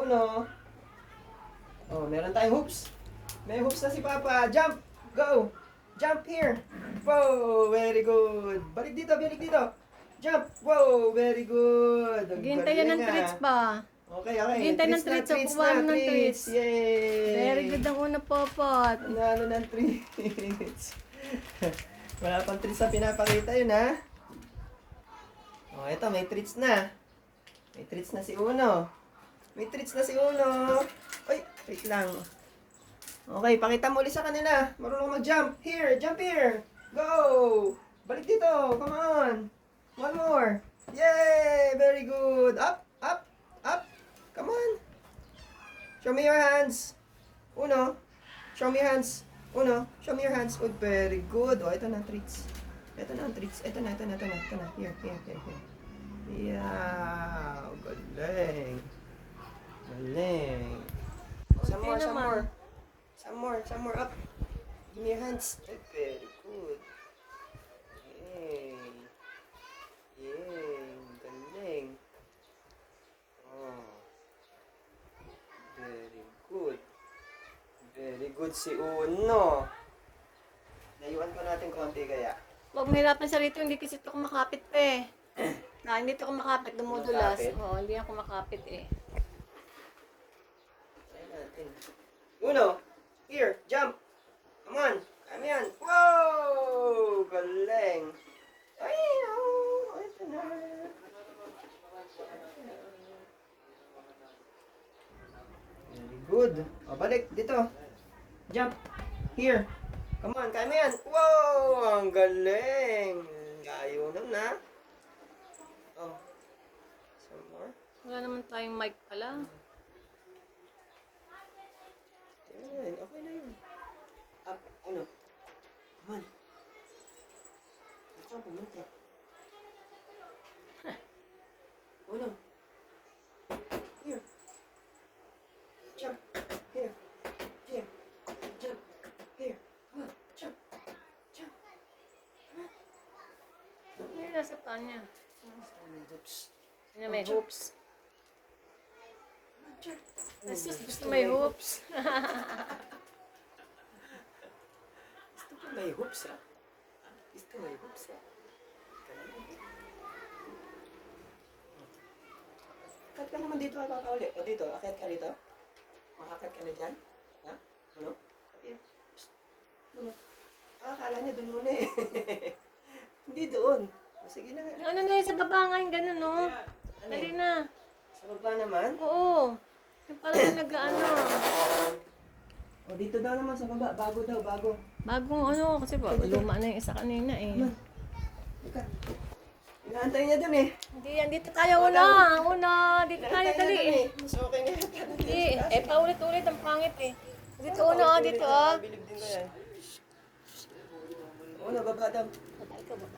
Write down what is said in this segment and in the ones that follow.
Uno. Oh, meron tayong hoops. May hoops na si Papa. Jump! Go! Jump here! Wow! Very good! Balik dito, balik dito! Jump! Wow! Very good! Ang Hintay yan ng galing, treats ah. pa. Okay, okay. Hintay ng treats. Kukuha mo ng treats. Yay! Very good ang una, Popot. Nanalo ng treats. Wala pang treats na pinapakita yun, ha? Oh, eto, may treats na. May treats na si Uno. May treats na si Uno. Ay, wait lang. Okay, pakita mo ulit sa kanila. Marunong mag-jump. Here, jump here. Go! Balik dito. Come on. One more. Yay! Very good. Up, up, up. Come on. Show me your hands. Uno. Show me your hands. Uno. Show me your hands. Good, very good. Oh, ito na treats. Ito na ang treats. Ito na. Here. Yeah. Galing. Galing. Some more. Some more up. Give me your hands. Very good. Yay. Galing. Oh. Very good. Very good si Uno. Naiwan ko natin konti kaya. Huwag mahirapan sa rito, hindi kasi ito kumakapit pa eh. Hindi ito kumakapit, dumudulas. Kumakapit? Oo, hindi ako kumakapit eh. Try natin. Uno, here, jump. Come on, kami yan. Wow! Galing. Ay, oh, ito na. Very good. O, balik dito. Jump. Here. Come on, kami yan. Wow! Ang galing. Ayaw na na. Oh. Some more. Wala naman tayong mic pala. Yan, okay na yun. Up, uno. Come on. Ito, pumunta. Uno. Here. Jump. Here. Here. Jump. Here. Come on. Jump. Jump. Come on. Hindi, nasa paan niya. Oops. Hindi, may hoops. Jump. Asus, gusto may hoops. Gusto ko may hoops, ha? Gusto may hoops, ha? Akit ka naman dito, kakauli. O dito, akit ka dito. Makakit ka na dyan. Ha? Ano? Here. Psst. Ano? Akala niya dun muna eh. Hindi doon. O, sige na. Ano na yun sa baba nga yung gano'n, no? Ano Dali eh? na. Sa baba naman? Oo. Yung pala yung nag-ano. O, dito daw naman sa baba. Bago daw, bago. Bagong ano, kasi ba, luma na yung isa kanina eh. Come on. Ika. Inaantay niya dun eh. Hindi yan, dito tayo una. Dito tayo, Inaantay dali niya dun eh. Mas okay na yata. Hindi, paulit-ulit ang pangit eh. Dito una, dito ah. Bilib din ko yan. Una, baba daw. Baba ikaw, baba.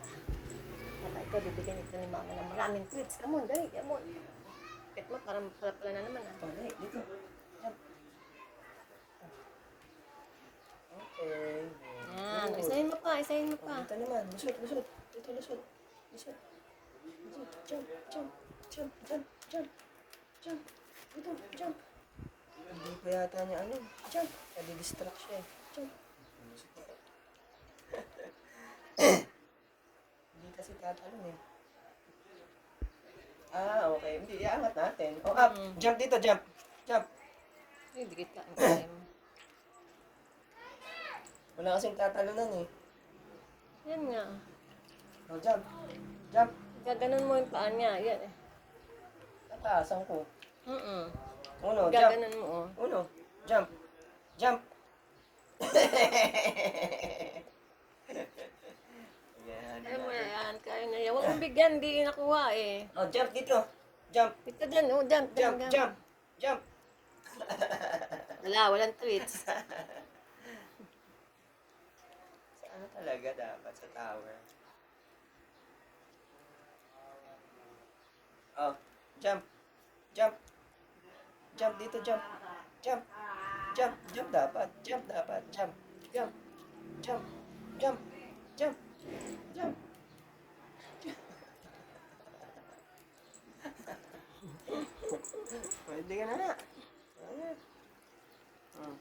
Baba ikaw, bibigyan ito ni mama ng maraming treats. Come on, dali, come on. Bakit mo, parang pala na naman ah. Oh, dali, dito. Jump. Okay. Yan, isahin mo pa, isahin mo pa. Dito naman. Lusot. Dito, lusot. Jump. Dito, jump. Hindi ko yata niya ano. Jump. Nadi-distract siya eh. Jump. Hindi kasi tatalon eh. Ah, okay. Hindi, iangat natin. Oh, up. Jump dito, jump. Jump. Hindi kita, ang time. Wala kasing tatalunan eh. Yan nga. Oh, jump. Jump. Gaganon mo yung paa niya, yan eh. Nataasan ko. Uno, jump. Gaganon mo oh. Uno, jump. Jump. Yan. Alam mo na yan, kaya na yan. Huwag mong bigyan, hindi nakuha eh. Oh, jump dito. Jump. Dito dyan, oh, jump. Jump. Walang treats. Saan talaga dapat? Sa tower. Oh, jump. Jump dito, jump. Jump dapat. Jump. Pwede ka na. Mm.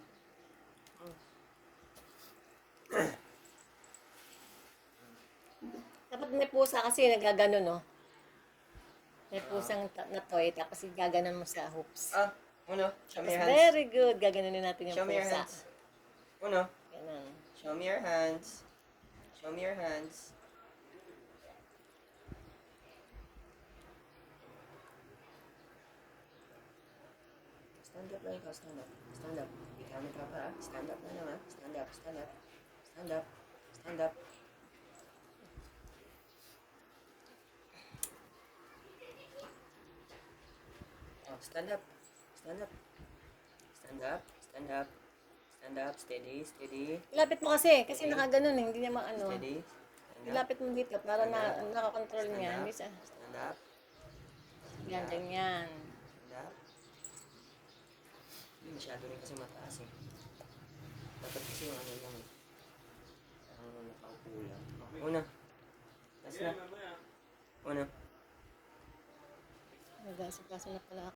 Dapat may pusa kasi nagagano, no? May pusang na toy, tapos gaganon mo sa hoops. Uno, show me Tapos your hands. very good, gaganunin natin yung Show me your pusa. hands. Uno, Ganun. show me your hands. Show me your hands. Stand up lang ikaw, stand up. Stand up. Ikaw ka pa, ha? Stand up na lang, ha? Stand up, stand up. Stand up. Stand up. Oh, stand up. Stand up. Stand up. Stand up. Stand up. Steady, steady. Ilapit mo kasi nakaganon eh, hindi niya maano. Steady. Stand up. Ilapit mo dito para na nakakontrol Stand niya. up. Hindi siya. Stand up. Yan, ganyan. Stand up. Hindi masyado rin kasi mataas eh. Dapat kasi yung ano lang eh. Parang nakaupo lang. Una. Taas na. Una. Nagasipaso na pala ako.